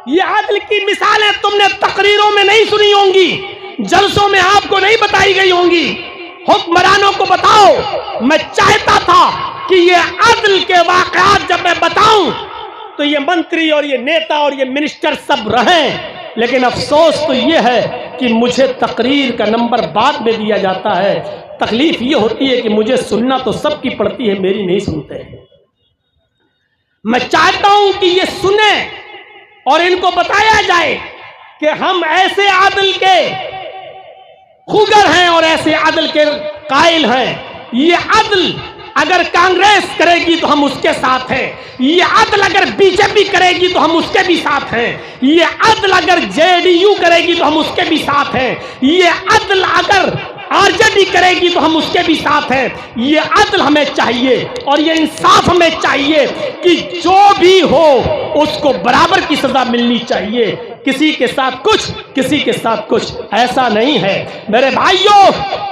یہ عدل کی مثالیں تم نے تقریروں میں نہیں سنی ہوں گی، جلسوں میں آپ کو نہیں بتائی گئی ہوں گی۔ حکمرانوں کو بتاؤ۔ میں چاہتا تھا کہ یہ عدل کے واقعات جب میں بتاؤں تو یہ منتری اور یہ نیتا اور یہ منسٹر سب رہیں، لیکن افسوس تو یہ ہے کہ مجھے تقریر کا نمبر بعد میں دیا جاتا ہے۔ تکلیف یہ ہوتی ہے کہ مجھے سننا تو سب کی پڑتی ہے، میری نہیں سنتے۔ میں چاہتا ہوں کہ یہ سنیں اور ان کو بتایا جائے کہ ہم ایسے عدل کے خوگر ہیں اور ایسے عدل کے قائل ہیں۔ یہ عدل اگر کانگریس کرے گی تو ہم اس کے ساتھ ہیں، یہ عدل اگر بی جے پی کرے گی تو ہم اس کے بھی ساتھ ہیں، یہ عدل اگر جے ڈی یو کرے گی تو ہم اس کے بھی ساتھ ہیں، یہ عدل اگر آر جے ڈی کرے گی تو ہم اس کے بھی ساتھ ہیں۔ یہ عدل ہمیں چاہیے اور یہ انصاف ہمیں چاہیے کہ جو بھی ہو اس کو برابر کی سزا ملنی چاہیے، کسی کے ساتھ کچھ کسی کے ساتھ کچھ، ایسا نہیں ہے۔ میرے بھائیوں،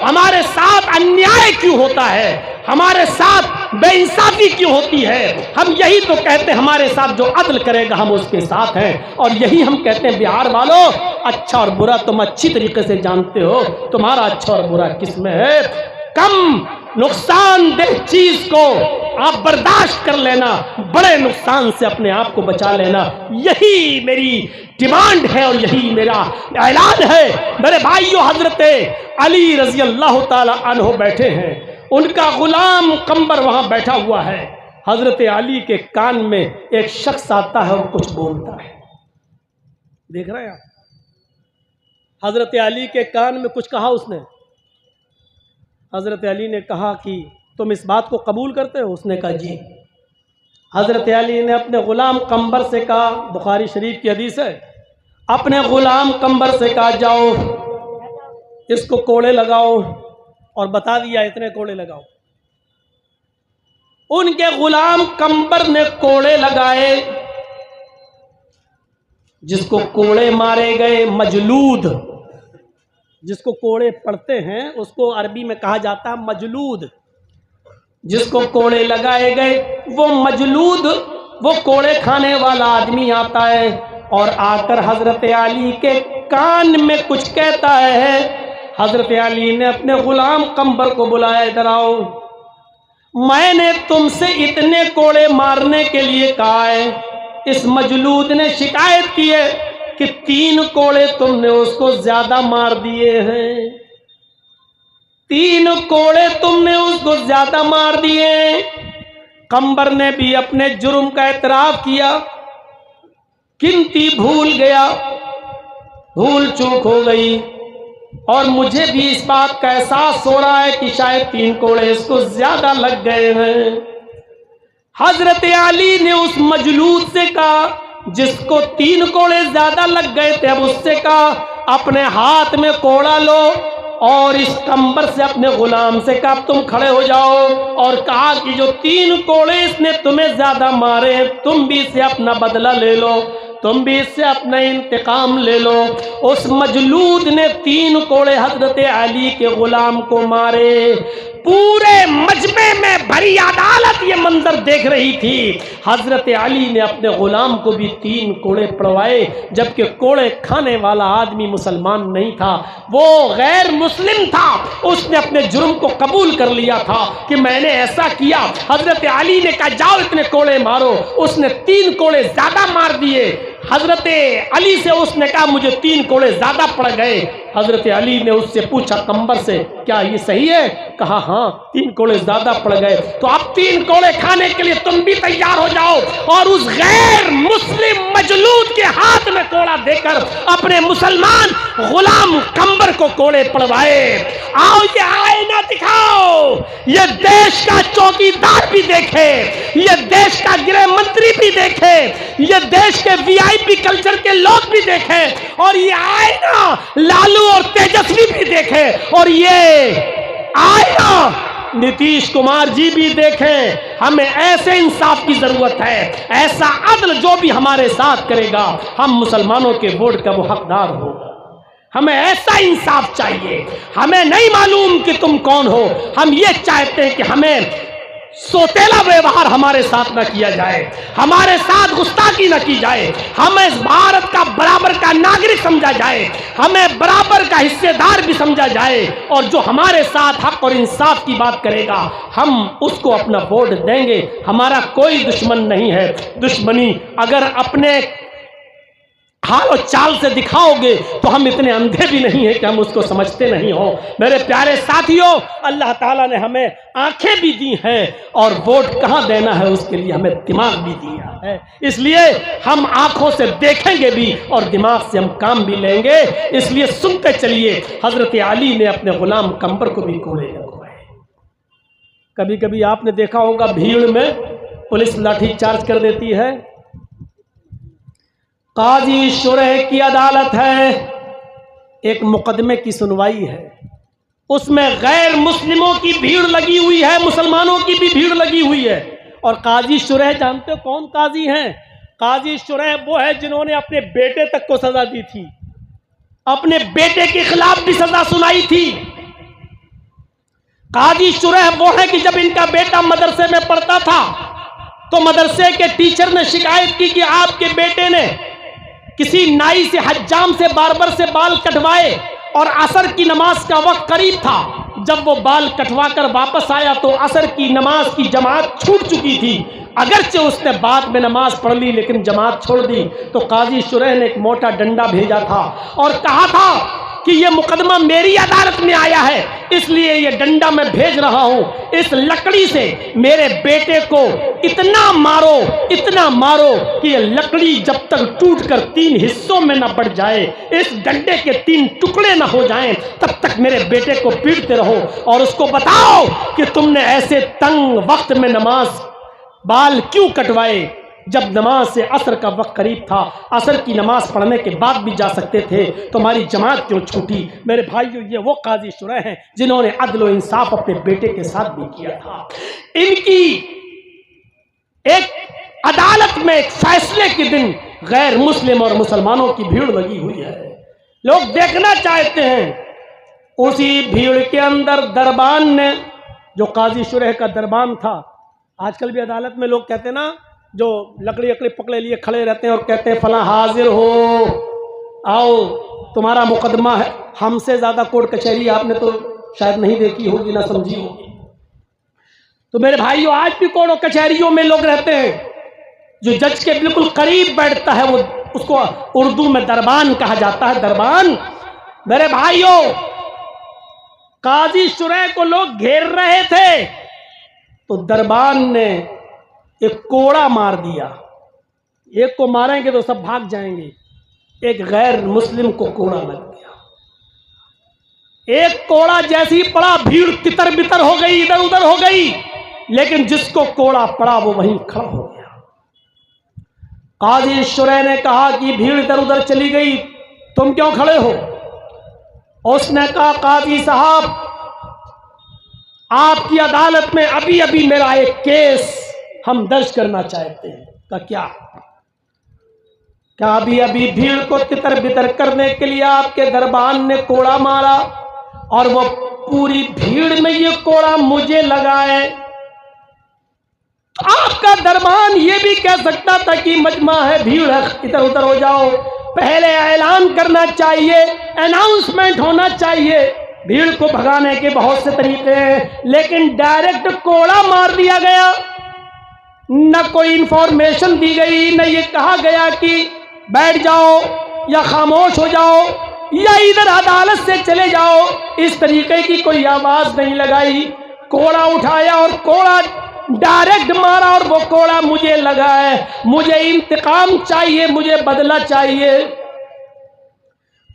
ہمارے ساتھ انیائے کیوں ہوتا ہے، ہمارے ساتھ بے انصافی کیوں ہوتی ہے؟ ہم یہی تو کہتے ہیں ہمارے ساتھ جو عدل کرے گا ہم اس کے ساتھ ہیں، اور یہی ہم کہتے ہیں بہار والوں، اچھا اور برا تم اچھی طریقے سے جانتے ہو، تمہارا اچھا اور برا کس میں ہے؟ کم نقصان دہ چیز کو آپ برداشت کر لینا، بڑے نقصان سے اپنے آپ کو بچا لینا، یہی میری ڈیمانڈ ہے اور یہی میرا اعلان ہے۔ میرے بھائیو، حضرت علی رضی اللہ تعالی عنہ بیٹھے ہیں، ان کا غلام قمبر وہاں بیٹھا ہوا ہے۔ حضرت علی کے کان میں ایک شخص آتا ہے اور کچھ بولتا ہے، دیکھ رہے ہیں آپ؟ حضرت علی کے کان میں کچھ کہا اس نے۔ حضرت علی نے کہا کہ تم اس بات کو قبول کرتے ہو؟ اس نے کہا جی۔ حضرت علی نے اپنے غلام قمبر سے کہا، بخاری شریف کی حدیث ہے، اپنے غلام قمبر سے کہا جاؤ اس کو کوڑے لگاؤ، اور بتا دیا اتنے کوڑے لگاؤ۔ ان کے غلام قمبر نے کوڑے لگائے، جس کو کوڑے مارے گئے، مجلود، جس کو کوڑے پڑتے ہیں اس کو عربی میں کہا جاتا ہے مجلود، جس کو کوڑے لگائے گئے وہ مجلود، وہ کوڑے کھانے والا آدمی آتا ہے اور آ کر حضرت علی کے کان میں کچھ کہتا ہے۔ حضرت علی نے اپنے غلام قمبر کو بلایا، ادھر آؤ، میں نے تم سے اتنے کوڑے مارنے کے لیے کہا ہے۔ اس مجلود نے شکایت کی ہے کہ 3 کوڑے تم نے اس کو زیادہ مار دیے ہیں، 3 کوڑے تم نے اس کو زیادہ مار دیے۔ قمبر نے بھی اپنے جرم کا اعتراف کیا، گنتی بھول گیا، بھول چوک ہو گئی، اور مجھے بھی اس بات کا احساس ہو رہا ہے کہ شاید 3 کوڑے اس کو زیادہ لگ گئے ہیں۔ حضرت علی نے اس مجلود سے کہا جس کو 3 کوڑے زیادہ لگ گئے تھے، اب اس سے کہا اپنے ہاتھ میں کوڑا لو، اور اس قمبر سے اپنے غلام سے کہا تم کھڑے ہو جاؤ، اور کہا کہ جو 3 کوڑے اس نے تمہیں زیادہ مارے ہیں تم بھی اسے اپنا بدلہ لے لو، تم بھی اس سے اپنا انتقام لے لو۔ اس مجلود نے 3 کوڑے حضرت علی کے غلام کو مارے۔ پورے مجمع میں بھری عدالت یہ منظر دیکھ رہی تھی۔ حضرت علی نے اپنے غلام کو بھی 3 کوڑے پڑوائے، جبکہ کوڑے کھانے والا آدمی مسلمان نہیں تھا، وہ غیر مسلم تھا۔ اس نے اپنے جرم کو قبول کر لیا تھا کہ میں نے ایسا کیا۔ حضرت علی نے کہا جاؤ اتنے کوڑے مارو، اس نے 3 کوڑے زیادہ مار دیے۔ حضرت علی سے اس نے کہا مجھے 3 کوڑے زیادہ پڑ گئے۔ حضرت علی نے اس سے پوچھا قمبر سے کیا یہ صحیح ہے؟ کہا ہاں 3 کوڑے زیادہ پڑ گئے۔ تو اب 3 کوڑے کھانے کے لیے تم بھی تیار ہو جاؤ، اور اس غیر مسلم مجلود کے ہاتھ میں کوڑا دے کر اپنے مسلمان غلام قمبر کو کوڑے پڑوائے۔ آؤ یہ آئینہ دکھاؤ، یہ دیش کا چوکی دار بھی دیکھے، یہ دیش کا گرہ منتری بھی دیکھے، یہ دیش کے وی آئی پی کلچر کے لوگ بھی دیکھیں، اور یہ آئینہ لالو اور تیجسوی بھی دیکھے، اور یہ آئینہ نتیش کمار جی بھی دیکھیں۔ ہمیں ایسے انصاف کی ضرورت ہے، ایسا عدل جو بھی ہمارے ساتھ کرے گا ہم مسلمانوں کے ووٹ کا وہ حقدار ہوگا۔ ہمیں ایسا انصاف چاہیے۔ ہمیں نہیں معلوم کہ تم کون ہو، ہم یہ چاہتے ہیں کہ ہمیں सोतेला व्यवहार हमारे साथ न किया जाए, हमारे साथ गुस्ताखी न की जाए, हमें इस भारत का बराबर का नागरिक समझा जाए, हमें बराबर का हिस्सेदार भी समझा जाए, और जो हमारे साथ हक और इंसाफ की बात करेगा हम उसको अपना वोट देंगे। हमारा कोई दुश्मन नहीं है। दुश्मनी अगर अपने हाल और चाल से दिखाओगे तो हम इतने अंधे भी नहीं हैं कि हम उसको समझते नहीं हो। मेरे प्यारे साथियों, अल्लाह ताला ने हमें आंखें भी दी हैं और वोट कहाँ देना है उसके लिए हमें दिमाग भी दिया है, इसलिए हम आंखों से देखेंगे भी और दिमाग से हम काम भी लेंगे। इसलिए सुनते चलिए, हजरत अली ने अपने गुलाम कंबर को भी कोड़े लगवाए। कभी कभी आपने देखा होगा भीड़ में पुलिस लाठी चार्ज कर देती है। काजी शुरह की अदालत है, एक मुकदमे की सुनवाई है, उसमें गैर मुस्लिमों की भीड़ लगी हुई है, मुसलमानों की भी भीड़ लगी हुई है। और काजी शुरह जानते हो कौन काजी हैं? काजी शुरह वो है जिन्होंने अपने बेटे तक को सजा दी थी, अपने बेटे के खिलाफ भी सजा सुनाई थी। काजी शुरह वो है कि जब इनका बेटा मदरसे में पढ़ता था तो मदरसे के टीचर ने शिकायत की कि आपके बेटे ने किसी नाई से, हज्जाम से, बार्बर से बाल कटवाए और असर की नमाज का वक्त करीब था। जब वो बाल कटवा कर वापस आया तो असर की नमाज की जमात छूट चुकी थी। अगरचे उसने बाद में नमाज पढ़ ली लेकिन जमात छोड़ दी। तो काजी शुरह ने एक मोटा डंडा भेजा था और कहा था कि ये मुकदमा मेरी अदालत में आया है, इसलिए ये डंडा मैं भेज रहा हूं। इस लकड़ी से मेरे बेटे को इतना मारो कि ये लकड़ी जब तक टूटकर 3 हिस्सों में न बढ़ जाए, इस डंडे के 3 टुकड़े न हो जाएं, तब तक मेरे बेटे को पीटते रहो और उसको बताओ कि तुमने ऐसे तंग वक्त में नमाज बाल क्यों कटवाए, जब नमाज से असर का वक्त करीब था, असर की नमाज पढ़ने के बाद भी जा सकते थे, तुम्हारी जमात क्यों छूटी? मेरे भाइयों, ये वो काजी शुरह हैं जिन्होंने अदल और इंसाफ अपने बेटे के साथ भी किया था। इनकी एक अदालत में एक फैसले के दिन गैर मुस्लिम और मुसलमानों की भीड़ लगी हुई है, लोग देखना चाहते हैं। उसी भीड़ के अंदर दरबान ने, जो काजी शुरह का दरबान था, आजकल भी अदालत में लोग कहते हैं ना, जो लकड़ी पकड़े लिए खड़े रहते हैं और कहते हैं फला हाजिर हो, आओ तुम्हारा मुकदमा है। हमसे ज्यादा कोर्ट कचहरी आपने तो शायद नहीं देखी होगी, ना समझी होगी। तो मेरे भाइयों, आज भी कोर्ट और कचहरियों में लोग रहते हैं, जो जज के बिल्कुल करीब बैठता है, वो उसको उर्दू में दरबान कहा जाता है। दरबान, मेरे भाइयों, काजी शुरह को लोग घेर रहे थे तो दरबान ने एक कोड़ा मार दिया। एक को मारेंगे तो सब भाग जाएंगे, एक गैर मुस्लिम को कोड़ा लग गया। एक कोड़ा जैसे ही पड़ा, भीड़ तितर बितर हो गई, इधर उधर हो गई, लेकिन जिसको कोड़ा पड़ा वो वहीं खड़ा हो गया। काजी शुरह ने कहा कि भीड़ इधर उधर चली गई, तुम क्यों खड़े हो? उसने कहा, काजी साहब, आपकी अदालत में अभी अभी मेरा एक केस हम दर्ज करना चाहते हैं। का क्या अभी अभी भीड़ को तितर बितर करने के लिए आपके दरबान ने कोड़ा मारा और वो पूरी भीड़ में ये कोड़ा मुझे लगा है? तो आपका दरबान ये भी कह सकता था कि मजमा है, भीड़ है, इधर उधर हो जाओ। पहले ऐलान करना चाहिए, अनाउंसमेंट होना चाहिए। भीड़ को भगाने के बहुत से तरीके हैं, लेकिन डायरेक्ट कोड़ा मार दिया गया। न कोई इंफॉर्मेशन दी गई, न ये कहा गया कि बैठ जाओ या खामोश हो जाओ या इधर अदालत से चले जाओ। इस तरीके की कोई आवाज नहीं लगाई। कोड़ा उठाया और कोड़ा डायरेक्ट मारा और वो कोड़ा मुझे लगा है। मुझे इंतकाम चाहिए, मुझे बदला चाहिए।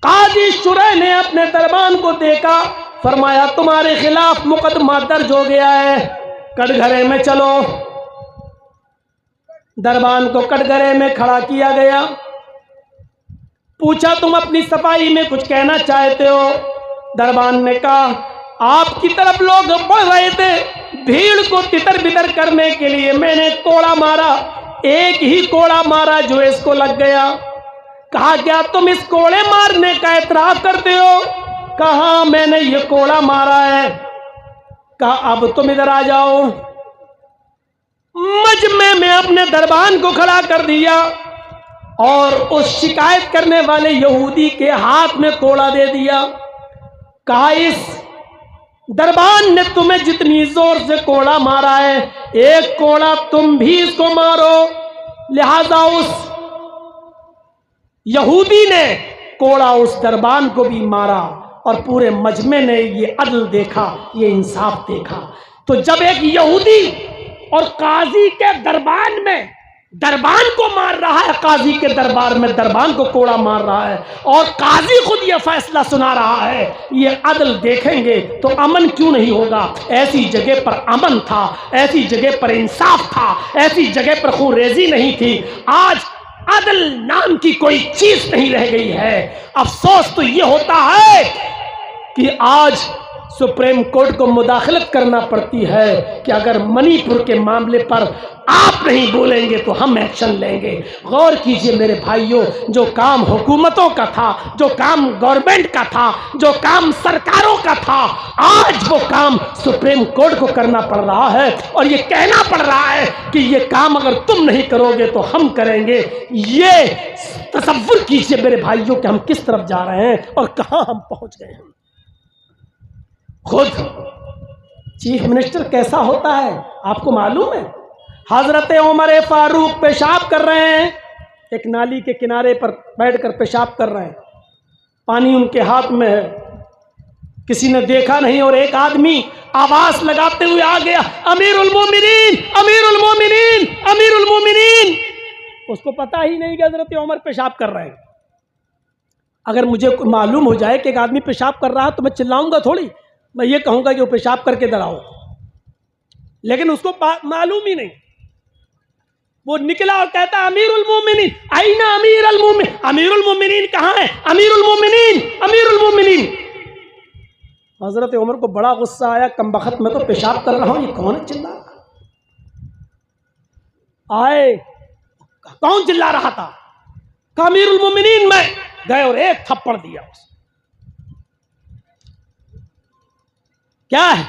काजी शुरह ने अपने दरबान को देखा, फरमाया, तुम्हारे खिलाफ मुकदमा दर्ज हो गया है, कटघरे में चलो। दरबान को कटघरे में खड़ा किया गया। पूछा, तुम अपनी सफाई में कुछ कहना चाहते हो? दरबान ने कहा, आपकी तरफ लोग बढ़ रहे थे, भीड़ को तितर बितर करने के लिए मैंने कोड़ा मारा, एक ही कोड़ा मारा जो इसको लग गया। कहा, क्या तुम इस कोड़े मारने का एतराफ करते हो? कहा, मैंने ये कोड़ा मारा है। कहा, अब तुम इधर आ जाओ। مجمع میں اپنے دربان کو کھڑا کر دیا اور اس شکایت کرنے والے یہودی کے ہاتھ میں کوڑا دے دیا. کہا اس دربان نے تمہیں جتنی زور سے کوڑا مارا ہے ایک کوڑا تم بھی اس کو مارو. لہذا اس یہودی نے کوڑا اس دربان کو بھی مارا اور پورے مجمع نے یہ عدل دیکھا, یہ انصاف دیکھا. تو جب ایک یہودی اور قاضی کے دربان میں دربان کو مار رہا ہے, قاضی کے دربار میں دربان کو کوڑا مار رہا ہے اور قاضی خود یہ فیصلہ سنا رہا ہے, یہ عدل دیکھیں گے تو امن کیوں نہیں ہوگا؟ ایسی جگہ پر امن تھا, ایسی جگہ پر انصاف تھا, ایسی جگہ پر خون ریزی نہیں تھی. آج عدل نام کی کوئی چیز نہیں رہ گئی ہے. افسوس تو یہ ہوتا ہے کہ آج سپریم کورٹ کو مداخلت کرنا پڑتی ہے کہ اگر منی پور کے معاملے پر آپ نہیں بولیں گے تو ہم ایکشن لیں گے. غور کیجئے میرے بھائیوں, جو کام حکومتوں کا تھا, جو کام گورنمنٹ کا تھا, جو کام سرکاروں کا تھا, آج وہ کام سپریم کورٹ کو کرنا پڑ رہا ہے اور یہ کہنا پڑ رہا ہے کہ یہ کام اگر تم نہیں کرو گے تو ہم کریں گے. یہ تصور کیجئے میرے بھائیوں کہ ہم کس طرف جا رہے ہیں اور کہاں ہم پہنچ گئے ہیں. خود چیف منسٹر کیسا ہوتا ہے آپ کو معلوم ہے؟ حضرت عمر فاروق پیشاب کر رہے ہیں, ایک نالی کے کنارے پر بیٹھ کر پیشاب کر رہے ہیں, پانی ان کے ہاتھ میں ہے, کسی نے دیکھا نہیں اور ایک آدمی آواز لگاتے ہوئے آ گیا, امیر المومنین, امیر المومنین, امیر المومنین. اس کو پتا ہی نہیں کہ حضرت عمر پیشاب کر رہے ہیں. اگر مجھے معلوم ہو جائے کہ ایک آدمی پیشاب کر رہا ہے تو میں چلاؤں گا تھوڑی, میں یہ کہوں گا کہ وہ پیشاب کر کے ڈراؤ, لیکن اس کو معلوم ہی نہیں. وہ نکلا اور کہتا امیر المومنین, آئین امیر المومنین, امیر المومنین کہاں ہے, امیر المومنین, امیر المومنین. حضرت عمر کو بڑا غصہ آیا, کم بخت میں تو پیشاب کر رہا ہوں, یہ کون چلا رہا؟ آئے, کون چلا رہا تھا؟ کہ امیر المومنین میں. گئے اور ایک تھپڑ دیا. کیا ہے؟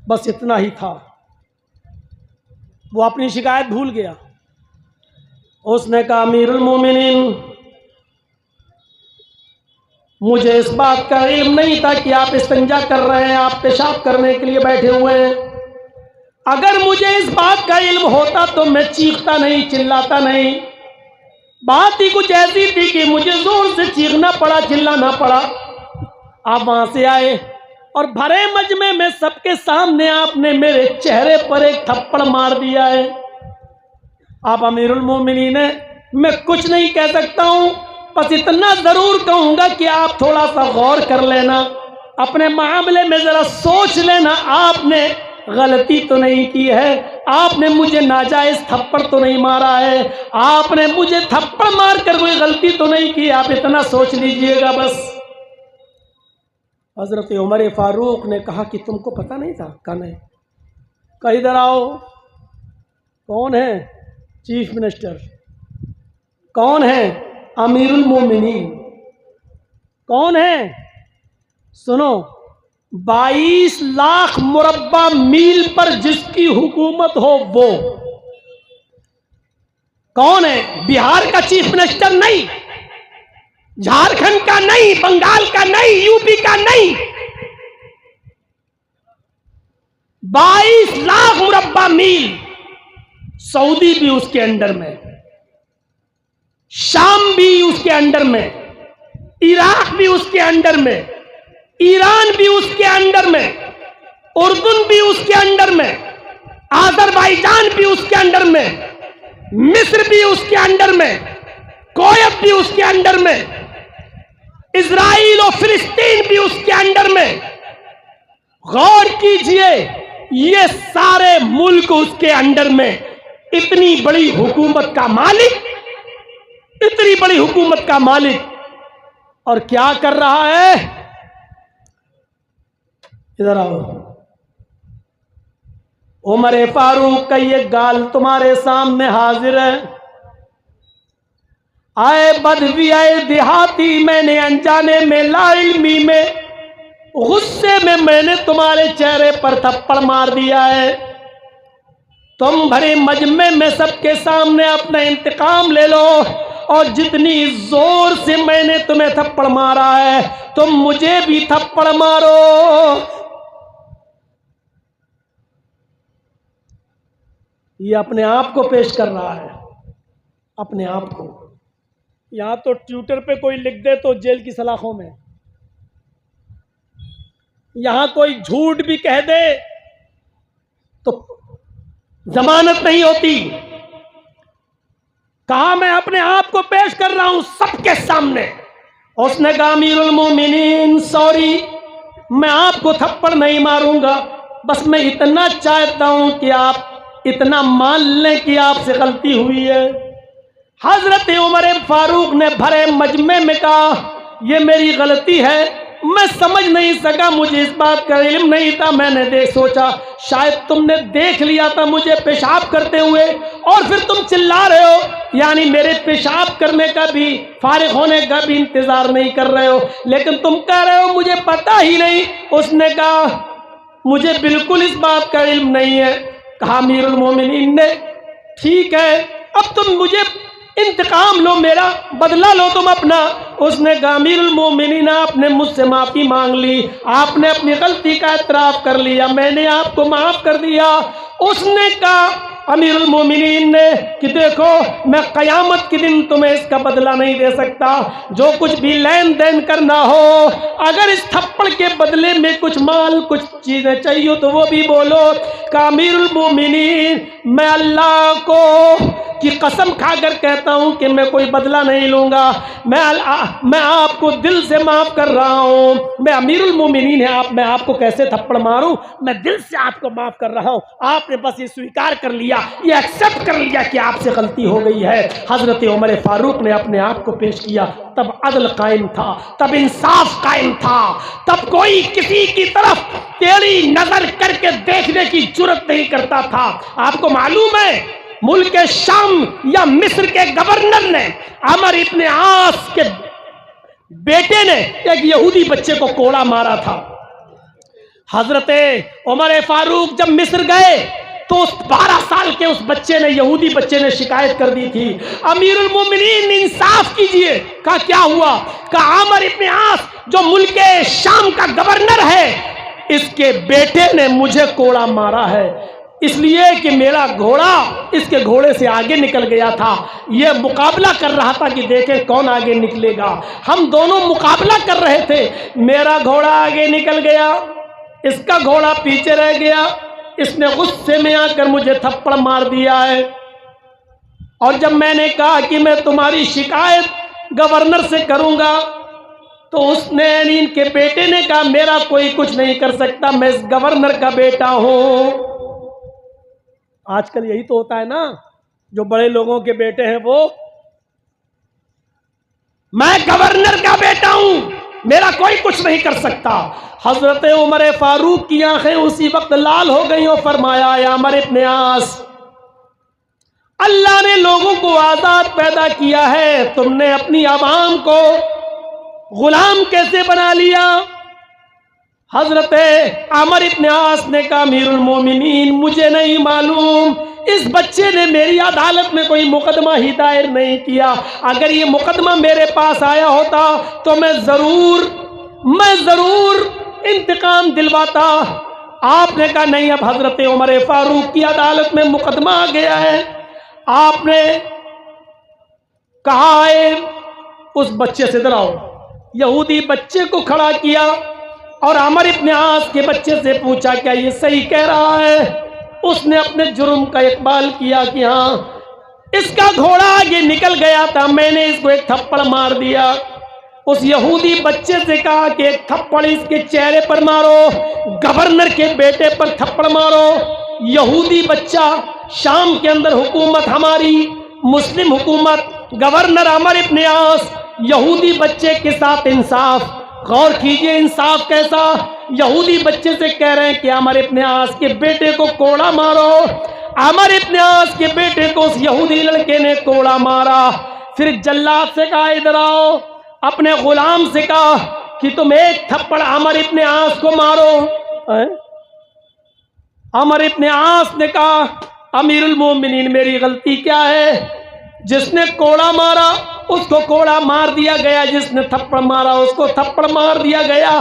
بس اتنا ہی تھا. وہ اپنی شکایت بھول گیا. اس نے کہا امیر المومنین, مجھے اس بات کا علم نہیں تھا کہ آپ استنجا کر رہے ہیں, آپ پیشاب کرنے کے لیے بیٹھے ہوئے ہیں. اگر مجھے اس بات کا علم ہوتا تو میں چیختا نہیں, چلاتا نہیں. بات ہی کچھ ایسی تھی کہ مجھے زور سے چیخنا پڑا, چلانا پڑا. آپ وہاں سے آئے اور بھرے مجمع میں سب کے سامنے آپ نے میرے چہرے پر ایک تھپڑ مار دیا ہے. آپ امیر المومنین ہیں, میں کچھ نہیں کہہ سکتا ہوں, بس اتنا ضرور کہوں گا کہ آپ تھوڑا سا غور کر لینا, اپنے معاملے میں ذرا سوچ لینا. آپ نے غلطی تو نہیں کی ہے, آپ نے مجھے ناجائز تھپڑ تو نہیں مارا ہے, آپ نے مجھے تھپڑ مار کر کوئی غلطی تو نہیں کی, آپ اتنا سوچ لیجئے گا بس. حضرت عمر فاروق نے کہا کہ تم کو پتہ نہیں تھا؟ کہا نہیں. کہ ادھر آؤ. کون ہے؟ Chief minister. کون ہے؟ امیر المومنین. کون ہے؟ سنو, 22 لاکھ مربع میل پر جس کی حکومت ہو وہ. کون ہے؟ بہار کا چیف منسٹر نہیں, جھارکھنڈ کا نہیں, بنگال کا نہیں, یو پی کا نہیں. 22 لاکھ مربع میل. سعودی بھی اس کے انڈر میں, شام بھی اس کے انڈر میں, عراق بھی اس کے انڈر میں, ایران بھی اس کے انڈر میں, اردن بھی اس کے انڈر میں, آذربائیجان بھی اس کے انڈر میں, مصر بھی اس کے انڈر میں, کویت بھی اس کے انڈر میں, اسرائیل اور فلسطین بھی اس کے انڈر میں. غور کیجئے, یہ سارے ملک اس کے انڈر میں. اتنی بڑی حکومت کا مالک, اتنی بڑی حکومت کا مالک, اور کیا کر رہا ہے؟ ادھر آؤ. عمر فاروق کا یہ گال تمہارے سامنے حاضر ہے. آئے بدوی, آئے دیہاتی, میں نے انجانے میں, لا علمی میں, غصے میں نے تمہارے چہرے پر تھپڑ مار دیا ہے. तुम भरे मजमे में सबके सामने अपना इंतकाम ले लो, और जितनी जोर से मैंने तुम्हें थप्पड़ मारा है तुम मुझे भी थप्पड़ मारो। ये अपने आप को पेश कर रहा है, अपने आप को। यहां तो ट्विटर पे कोई लिख दे तो जेल की सलाखों में, यहां कोई झूठ भी कह दे तो जमानत नहीं होती। कहा मैं अपने आप को पेश कर रहा हूं सबके सामने। उसने कहा अमीरुल मोमिनीन सॉरी, मैं आपको थप्पड़ नहीं मारूंगा, बस मैं इतना चाहता हूं कि आप इतना मान लें कि आपसे गलती हुई है। हजरत उमर फारूक ने भरे मजमे में कहा यह मेरी गलती है, मैं समझ नहीं सका, मुझे इस बात का इल्म नहीं था। मैंने सोचा शायद तुमने देख लिया था मुझे पेशाब करते हुए और फिर तुम चिल्ला रहे हो, यानी मेरे पेशाब करने का भी, फारिग होने का भी इंतजार नहीं कर रहे हो, लेकिन तुम कह रहे हो मुझे पता ही नहीं। उसने कहा मुझे बिल्कुल इस बात का इल्म नहीं है। कहा अमीरुल मोमिनीन ने ठीक है, अब तुम मुझे इंतकाम लो, मेरा बदला लो तुम अपना। उसने कहा अमीरुल मोमिनीन आपने मुझसे माफी मांग ली, आपने अपनी गलती का एतराफ कर लिया, मैंने आपको माफ कर दिया। उसने कहा अमीरुल मोमिनीन ने कि देखो मैं कयामत के दिन तुम्हें इसका बदला नहीं दे सकता, जो कुछ भी लेन देन करना हो, अगर इस थप्पड़ के बदले में कुछ माल कुछ चीजें चाहिए तो वो भी बोलो। का अमीरुल मोमिनीन मैं अल्लाह को की कसम खाकर कहता हूं कि मैं कोई बदला नहीं लूंगा, मैं आपको दिल से माफ कर रहा हूं। मैं अमीरुल मोमिनीन है आप, मैं आपको कैसे थप्पड़ मारूं, मैं दिल से आपको माफ कर रहा हूं। आपने बस ये स्वीकार कर लिया, ये एक्सेप्ट कर लिया कि आपसे गलती हो गई है। हजरत उमर फारूक ने अपने आप को पेश किया, तब अदल कायम था, तब इंसाफ कायम था, तब कोई किसी की तरफ टेढ़ी नजर करके देखने की जुर्रत नहीं करता था। आपको मालूम है मुल्क शाम या मिस्र के गवर्नर ने अमर इब्न आस के बेटे ने एक यहूदी बच्चे को कोड़ा मारा था। हजरत उमर फारूक जब मिस्र गए तो उस 12 साल के उस बच्चे ने, यहूदी बच्चे ने शिकायत कर दी थी, अमीरुल मोमिनीन इंसाफ कीजिए। कहा क्या हुआ? कहा अमर इब्न आस जो मुल्क शाम का गवर्नर है, इसके बेटे ने मुझे कोड़ा मारा है, इसलिए कि मेरा घोड़ा इसके घोड़े से आगे निकल गया था। यह मुकाबला कर रहा था कि देखें कौन आगे निकलेगा। हम दोनों मुकाबला कर रहे थे, मेरा घोड़ा आगे निकल गया, इसका घोड़ा पीछे रह गया, इसने गुस्से में आकर मुझे थप्पड़ मार दिया है। और जब मैंने कहा कि मैं तुम्हारी शिकायत गवर्नर से करूंगा तो उसने, इनके बेटे ने कहा मेरा कोई कुछ नहीं कर सकता, मैं इस गवर्नर का बेटा हूं। आजकल यही तो होता है ना, जो बड़े लोगों के बेटे हैं वो, मैं गवर्नर का बेटा हूं, मेरा कोई कुछ नहीं कर सकता। हजरत उमर फारूक की आंखें उसी वक्त लाल हो गई और फरमाया या अमर इब्न आस, अल्लाह ने लोगों को आजाद पैदा किया है, तुमने अपनी आवाम को गुलाम कैसे बना लिया? हजरत अमर इब्न आस ने कहा अमीरुल मोमिनीन मुझे नहीं मालूम, इस बच्चे ने मेरी अदालत में कोई मुकदमा ही दायर नहीं किया, अगर ये मुकदमा मेरे पास आया होता तो मैं जरूर इंतकाम दिलवाता। आपने कहा नहीं, अब हजरत उमर फारूक की अदालत में मुकदमा आ गया है। आपने कहा है उस बच्चे से डराओ, यहूदी बच्चे को खड़ा किया और अमर इब्न आस के बच्चे से पूछा क्या ये सही कह रहा है? उसने अपने जुर्म का इकबाल किया कि हाँ, इसका घोड़ा आगे निकल गया था, मैंने इसको एक थप्पड़ मार दिया। उस यहूदी बच्चे से कहा कि एक थप्पड़ इसके चेहरे पर मारो, गवर्नर के बेटे पर थप्पड़ मारो। यहूदी बच्चा, शाम के अंदर हुकूमत हमारी मुस्लिम हुकूमत, गवर्नर अमर इब्न आस, यहूदी बच्चे के साथ इंसाफ। गौर कीजिए इंसाफ कैसा, यहूदी बच्चे से कह रहे हैं कि अमर इब्न आस के बेटे को कोड़ा मारो। अमर इब्न आस के बेटे को उस यहूदी लड़के ने कोड़ा मारा। फिर जल्लाद से कहा इधर आओ, अपने गुलाम से कहा कि तुम एक थप्पड़ अमर इब्न आस को मारो। अमर इब्न आस ने कहा अमीरुल मोमिनीन मेरी गलती क्या है? जिसने कोड़ा मारा उसको कोड़ा मार दिया गया, जिसने थप्पड़ मारा उसको थप्पड़ मार दिया गया,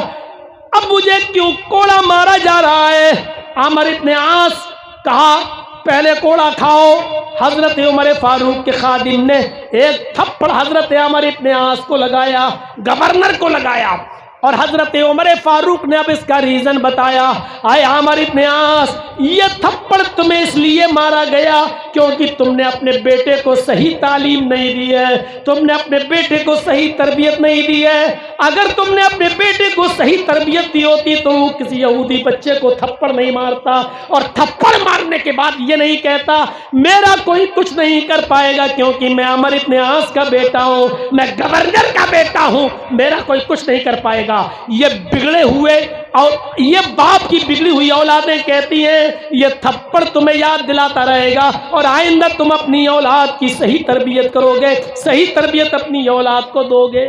अब मुझे क्यों कोड़ा मारा जा रहा है? आमिर इब्न आस कहा पहले कोड़ा खाओ। हजरत उमर फारूक के खादिम ने एक थप्पड़ हजरत आमिर इब्न आस को लगाया, गवर्नर को लगाया, और हजरत उमर फारूक ने अब इसका रीजन बताया। आए आमिर इब्न आस, ये थप्पड़ तुम्हें इसलिए मारा गया क्योंकि तुमने अपने बेटे को सही तालीम नहीं दी है, तुमने अपने बेटे को सही तरबियत नहीं दी है। अगर तुमने अपने बेटे को सही तरबियत दी होती तो वो किसी यहूदी बच्चे को थप्पड़ नहीं मारता, और थप्पड़ मारने के बाद ये नहीं कहता मेरा कोई कुछ नहीं कर पाएगा क्योंकि मैं आमिर इब्न आस का बेटा हूं, मैं गवर्नर का बेटा हूं, मेरा कोई कुछ नहीं कर पाएगा। ये बिगड़े हुए और ये बाप की बिगड़ी हुई औलादें कहती हैं ये थप्पड़ तुम्हें याद दिलाता रहेगा और आइंदा तुम अपनी औलाद की सही तरबियत करोगे, सही तरबियत अपनी औलाद को दोगे।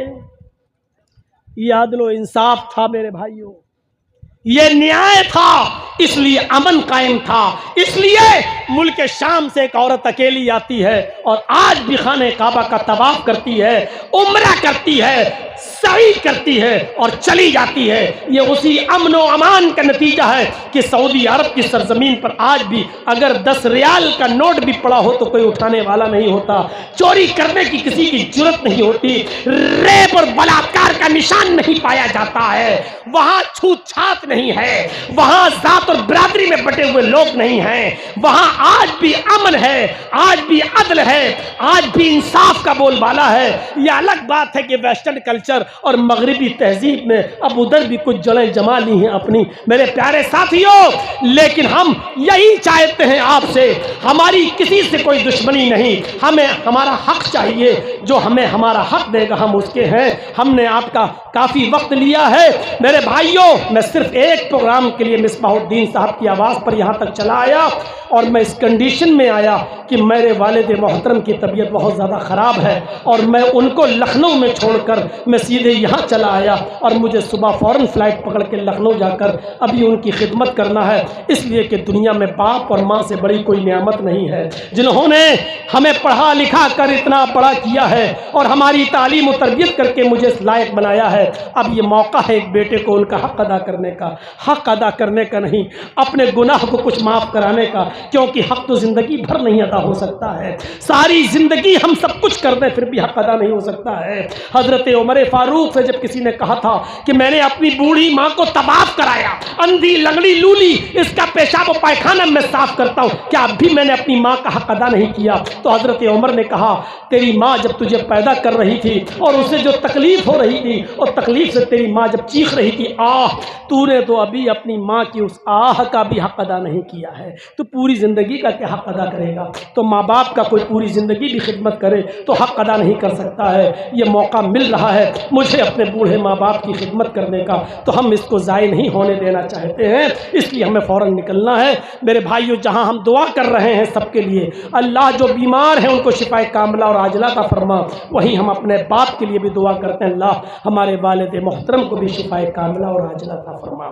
ये आदलो इंसाफ था मेरे भाइयों, ये न्याय था, इसलिए अमन कायम था। इसलिए मुल्क शाम से एक औरत अकेली आती है और आज भी खाने काबा का तवाफ करती है, उम्रा करती है, सही करती है और चली जाती है। ये उसी अमन व अमान का नतीजा है कि सऊदी अरब की सरजमीन पर आज भी अगर 10 रियाल का नोट भी पड़ा हो तो कोई उठाने वाला नहीं होता, चोरी करने की किसी की जुर्रत नहीं होती, रेप और बलात्कार का निशान नहीं पाया जाता है, वहां छूत छात नहीं है, वहां जात और बिरादरी में बटे हुए लोग नहीं हैं, वहां आज भी अमन है, आज भी अदल है, आज भी इंसाफ का बोलबाला है। यह अलग बात है कि वेस्टर्न कल्चर और मगरिबी तहजीब में अब उधर भी कुछ जड़ें जमा ली हैं अपनी, मेरे प्यारे साथियों, लेकिन हम यही चाहते हैं आपसे, हमारी किसी से कोई दुश्मनी नहीं, हमें हमारा हक चाहिए, जो हमें हमारा हक देगा हम उसके हैं। हमने आपका काफ़ी वक्त लिया है मेरे भाइयों, मैं सिर्फ एक प्रोग्राम के लिए मिसबाहुद्दीन साहब की आवाज़ पर यहाँ तक चला आया और मैं इस कंडीशन में आया कि मेरे वालिद मोहतरम की तबीयत बहुत ज़्यादा ख़राब है और मैं उनको लखनऊ में छोड़कर मैं सीधे यहाँ चला आया और मुझे सुबह फ़ौरन फ़्लाइट पकड़ के लखनऊ जाकर अभी उनकी खिदमत करना है, इसलिए कि दुनिया में बाप और माँ से बड़ी कोई नियामत नहीं है, जिन्होंने हमें पढ़ा लिखा कर इतना बड़ा किया है और हमारी तालीम और तरबियत करके मुझे इस लायक बनाया है। अब ये मौका है एक बेटे को उनका हक़ अदा करने का, हक़ अदा करने का नहीं, अपने गुनाह को कुछ माफ़ कराने का, क्योंकि हक़ तो ज़िंदगी भर नहीं अदा हो सकता है, सारी ज़िंदगी हम सब कुछ कर दें फिर भी हक़ अदा नहीं हो सकता है। हज़रत उमर फारूक से जब किसी ने कहा था कि मैंने अपनी बूढ़ी माँ को तवाफ कराया, अंधी लंगड़ी लूली इसका पेशाब और पायखाना मैं साफ करता हूँ, क्या अब भी मैंने अपनी माँ का हक़ अदा नहीं किया? तो हज़रत उमर ने कहा तेरी माँ जब तुझे पैदा कर रही थी और उसे जो तकलीफ हो रही थी और तकलीफ से तेरी माँ जब चीख रही थी आह, तूने तो अभी अपनी माँ की उस आह का भी हक़ अदा नहीं किया है, तो पूरी ज़िंदगी का क्या हक़ अदा करेगा? तो माँ बाप का कोई पूरी ज़िंदगी भी खिदमत करे तो हक़ अदा नहीं कर सकता है। ये मौका मिल रहा है मुझे अपने बूढ़े माँ बाप की खिदमत करने का, तो हम इसको ज़ाय नहीं होने देना चाहते हैं, इसलिए हमें फ़ौरन निकलना है। मेरे भाइयों, जहाँ हम दुआ कर रहे हैं सबके लिए, अल्लाह जो बीमार हैं उनको शिफाए कामिला और आजिला का फरमा, वहीं हम अपने बाप के लिए भी दुआ करते हैं अल्लाह हमारे वालिद मोहतरम को भी शिफाए कामिला और आजिला का फरमा।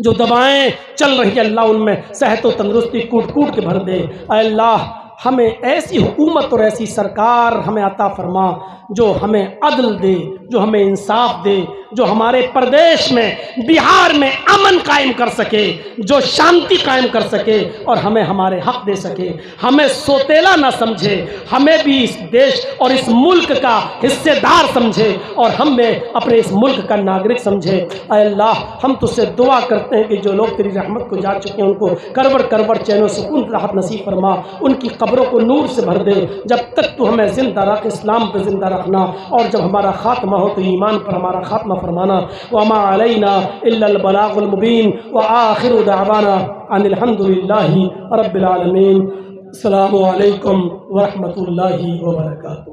जो दवाएं चल रही है अल्लाह उनमें सेहत और तंदुरुस्ती कूट कूट के भर दे। अल्लाह हमें ऐसी हुकूमत और ऐसी सरकार हमें अता फरमा जो हमें अदल दे, जो हमें इंसाफ दे, जो हमारे प्रदेश में बिहार में अमन कायम कर सके, जो शांति कायम कर सके और हमें हमारे हक दे सके, हमें सोतेला ना समझे, हमें भी इस देश और इस मुल्क का हिस्सेदार समझे और हमें अपने इस मुल्क का नागरिक समझे। अल्लाह हम तुझसे दुआ करते हैं कि जो लोग तेरी रहमत को जा चुके हैं उनको करवड़ करवड़ चैन सुकून राहत नसीब फरमा, उनकी कब्रों को नूर से भर दे। जब तक तू हमें जिंदा रख, इस्लाम पे जिंदा रखना, और जब हमारा खात्मा हो तो ईमान पर हमारा खात्मा फरमाना। वमा अलैना इल्लल बलागुल मुबीन व आखिरु दावाना अनिल हम्दुलिल्लाहि रब्बिल आलमीन। अस्सलामु अलैकुम व रहमतुल्लाहि व बरकातुहू।